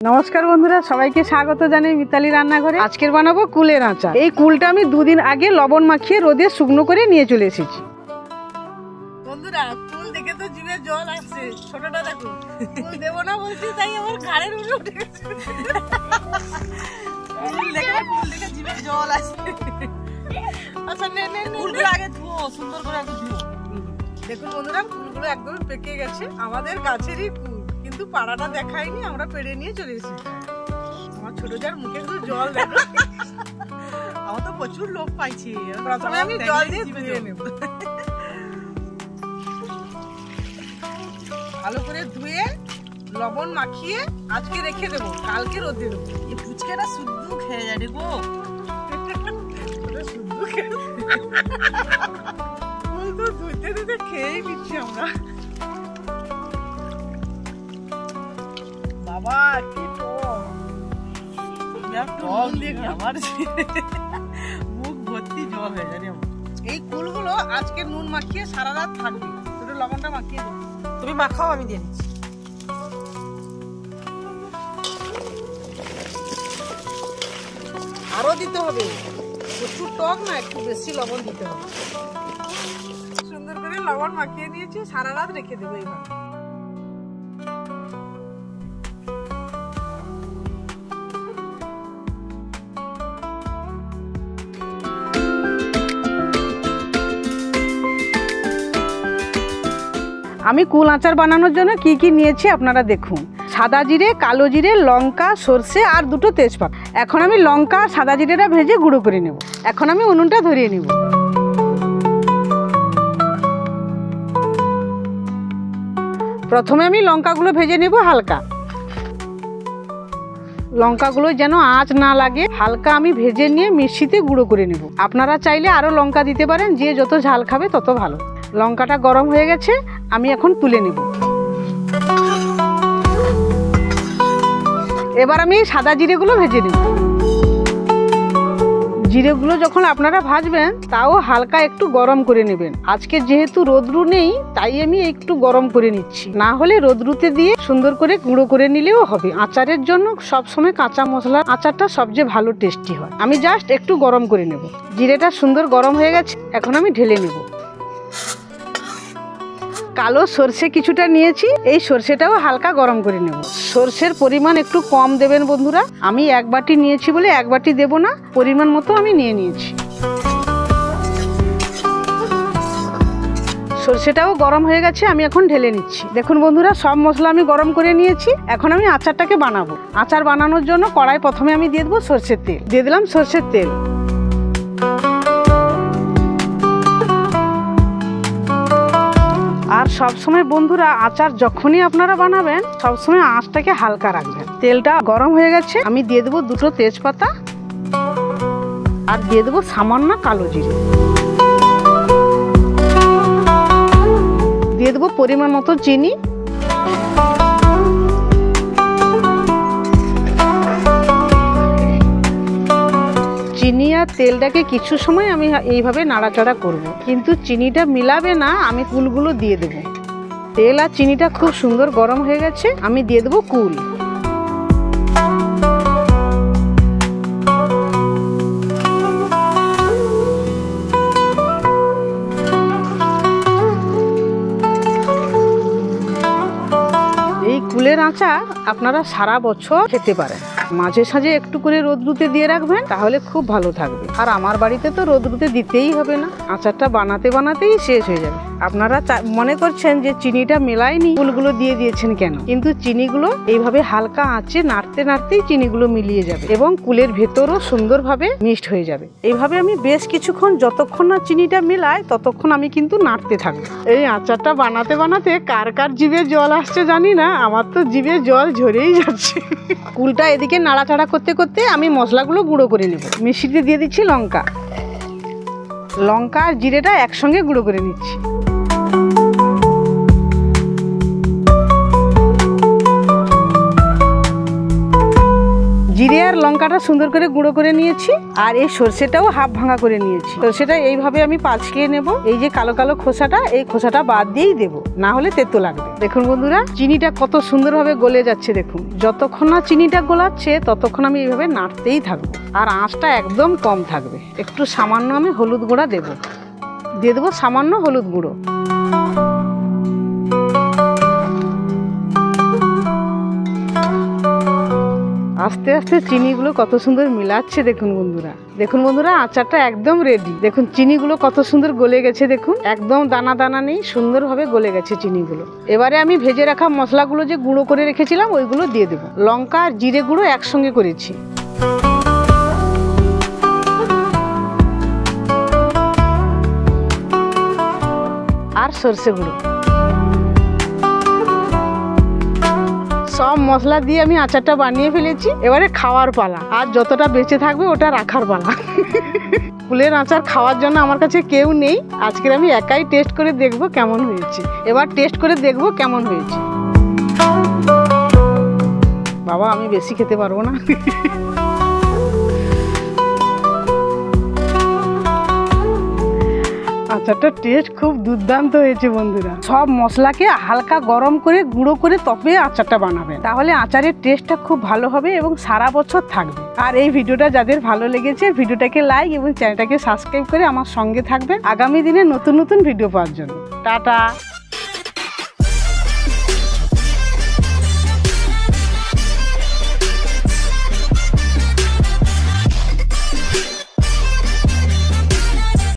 নমস্কার বন্ধুরা, সবাইকে স্বাগত জানাই মিতালি রান্নাঘরে। আজকের বানাবো কুলের আচার। এই কুলটা আমি দুদিন আগে লবণ মাখিয়ে রোদে শুকনো করে নিয়ে চলে এসেছি। বন্ধুরা, কুল দেখে তো জিভে জল আসছে। ছোটটা দেখো, কুল দেবো না বলছি, তাই আমার ঘাড়ের উপরে উঠে গেছে। কুল দেখে জিভে জল আসছে। আচ্ছা নে নে নে, কুলগুলো আগে ধুও, সুন্দর করে আগে ধুও। দেখুন বন্ধুরা, কুলগুলো একদম পেকে গেছে। আমাদের গাছেরই কুল, কিন্তু পাড়াটা দেখায়নি, আমরা পেড়ে নিয়ে চলে এসেছি। আমার ছোট যার মুখে শুধু জল দেখো। আমার তো প্রচুর লোভ পাইছি। প্রথমে আমি জল দিয়ে ধুয়ে নেব, ভালো করে ধুয়ে লবণ মাখিয়ে আজকে রেখে দেবো, কালকে রোদে দেবো। এই ফুচকাটা শুদ্ধ খেয়ে যাবে গো, শুদ্ধ খেয়ে ধুইতে ধুইতে খেয়েই নিচ্ছি আমরা। বাবা কি মুখ ভর্তি জল হয়ে যায়। এই কুলগুলো আজকে নুন মাখিয়ে সারা রাত থাকবে। ছোট লবণটা মাখিয়ে দেবো, তুমি মাখাও, আমি দিয়ে দিচ্ছি। আরো দিতে হবে, প্রচুর টক না, একটু বেশি লবণ দিতে হবে। সুন্দর করে লবণ মাখিয়ে নিয়েছি, সারা রাত রেখে দেবো এইভাবে। আমি কুল আচার বানানোর জন্য কি কি নিয়েছি আপনারা দেখুন। সাদা জিরে, কালো জিরে, লঙ্কা, সর্ষে আর দুটো তেজপাতা। এখন আমি লঙ্কা আর সাদা জিরেটা ভেজে গুঁড়ো করে নেব। এখন আমি উনুনটা ধরিয়ে নিব। প্রথমে আমি লঙ্কাগুলো ভেজে নেব হালকা। লঙ্কাগুলো যেন আঁচ না লাগে, হালকা আমি ভেজে নিয়ে মিক্সিতে গুঁড়ো করে নেব। আপনারা চাইলে আরও লঙ্কা দিতে পারেন, যে যত ঝাল খাবে তত ভালো। লঙ্কাটা গরম হয়ে গেছে, আমি এখন তুলে নেব। এবার আমি সাদা জিরেগুলো ভেজে নেব। জিরেগুলো যখন আপনারা ভাজবেন, তাও হালকা একটু গরম করে নেবেন। আজকে যেহেতু রোদ্রু নেই, তাই আমি একটু গরম করে নিচ্ছি। না হলে রোদ্রুতে দিয়ে সুন্দর করে গুঁড়ো করে নিলেও হবে। আচারের জন্য সবসময় কাঁচা মশলার আচারটা সবচেয়ে ভালো টেস্টি হয়। আমি জাস্ট একটু গরম করে নেব। জিরেটা সুন্দর গরম হয়ে গেছে, এখন আমি ঢেলে নেব। কালো সর্ষে কিছুটা নিয়েছি, এই সর্ষেটাও হালকা গরম করে নেব। সর্ষের পরিমাণ একটু কম দেবেন বন্ধুরা। আমি এক বাটি নিয়েছি বলে এক বাটি দেব না, পরিমাণ মতো আমি নিয়ে নিয়েছি। সর্ষেটাও গরম হয়ে গেছে, আমি এখন ঢেলে নিচ্ছি। দেখুন বন্ধুরা, সব মশলা আমি গরম করে নিয়েছি। এখন আমি আচারটাকে বানাবো। আচার বানানোর জন্য কড়াই প্রথমে আমি দিয়ে দেবো সর্ষের তেল। দিয়ে দিলাম সর্ষের তেল। আর সবসময় বন্ধুরা, আচার যখনই আপনারা বানাবেন, সবসময় আঁচটাকে হালকা রাখবেন। তেলটা গরম হয়ে গেছে, আমি দিয়ে দেবো দুটো তেজপাতা আর দিয়ে দেবো সামান্য কালো জিরে। দিয়ে দেবো পরিমাণ মতো চিনি। চিনি আর তেলটাকে কিছু সময় আমি এইভাবে নাড়াচাড়া করব, কিন্তু চিনিটা মিলাবে না, আমি কুলগুলো দিয়ে দেব। তেল আর চিনিটা খুব সুন্দর গরম হয়ে গেছে, আমি দিয়ে দেবো কুল। এই কুলের আচার আপনারা সারা বছর খেতে পারেন। মাঝে সাঝে একটু করে রোদ্রুতে দিয়ে রাখবেন, তাহলে খুব ভালো থাকবে। আর আমার বাড়িতে তো রোদ্রুতে দিতেই হবে না, আচারটা বানাতে বানাতেই শেষ হয়ে যাবে। আপনারা মনে করছেন যে চিনিটা মেলায়নি, কুলগুলো দিয়ে দিয়েছেন কেন, কিন্তু চিনিগুলো এইভাবে হালকা আঁচে নাড়তে নাড়তেই চিনিগুলো মিলিয়ে যাবে এবং কুলের ভেতরও সুন্দরভাবে মিক্সড হয়ে যাবে। এইভাবে আমি বেশ কিছুক্ষণ, যতক্ষণ না চিনিটা মেলায় ততক্ষণ আমি কিন্তু নাড়তে থাকবো। এই আচারটা বানাতে বানাতে কার কার জিভে জল আসছে জানি না, আমার তো জিভে জল ঝরেই যাচ্ছে। কুলটা এদিকে নাড়াচাড়া করতে করতে আমি মশলাগুলো গুঁড়ো করে নেব। মিক্সিতে দিয়ে দিচ্ছি লঙ্কা। লঙ্কা আর জিরেটা একসঙ্গে গুঁড়ো করে নিচ্ছি। জিরে আর লঙ্কাটা সুন্দর করে গুঁড়ো করে নিয়েছি, আর এই সর্ষেটাও হাফ ভাঙা করে নিয়েছি। সর্ষেটা এইভাবে আমি পাঁচকিয়ে নেব। এই যে কালো কালো খোসাটা, এই খোসাটা বাদ দিয়েই দেবো, না হলে তেতো লাগবে। দেখুন বন্ধুরা, চিনিটা কত সুন্দরভাবে গলে যাচ্ছে। দেখুন, যতক্ষণ না চিনিটা গলাচ্ছে ততক্ষণ আমি এইভাবে নাড়তেই থাকবো, আর আঁচটা একদম কম থাকবে। একটু সামান্য আমি হলুদ গুঁড়া দিয়ে দেবো সামান্য হলুদ গুঁড়ো। আস্তে আস্তে চিনিগুলো কত সুন্দর মিলাচ্ছে। দেখুন বন্ধুরা, আচারটা একদম রেডি। দেখুন চিনিগুলো কত সুন্দর গলে গেছে। দেখুন একদম দানা দানা নেই, সুন্দরভাবে গলে গেছে চিনিগুলো। এবারে আমি ভেজে রাখা মশলাগুলো যে গুঁড়ো করে রেখেছিলাম ওইগুলো দিয়ে দেবো। লঙ্কা আর জিরে গুঁড়ো একসঙ্গে করেছি, আর সরষে গুঁড়ো। সব মশলা দিয়ে আমি আচারটা বানিয়ে ফেলেছি। এবারে খাওয়ার পালা, আর যতটা বেঁচে থাকবে ওটা রাখার পালা। কুলের আচার খাওয়ার জন্য আমার কাছে কেউ নেই। আজকের আমি একাই টেস্ট করে দেখবো কেমন হয়েছে। এবার টেস্ট করে দেখবো কেমন হয়েছে। বাবা, আমি বেশি খেতে পারবো না। আচারটা টেস্ট খুব দুর্দান্ত হয়েছে বন্ধুরা। সব মশলাকে হালকা গরম করে গুঁড়ো করে তবে আচারটা বানাবেন, তাহলে আচারের টেস্টটা খুব ভালো হবে এবং সারা বছর থাকবে। আর এই ভিডিওটা যাদের ভালো লেগেছে, ভিডিওটাকে লাইক এবং চ্যানেলটাকে সাবস্ক্রাইব করে আমার সঙ্গে থাকবেন আগামী দিনে নতুন নতুন ভিডিও পাওয়ার জন্য। টাটা।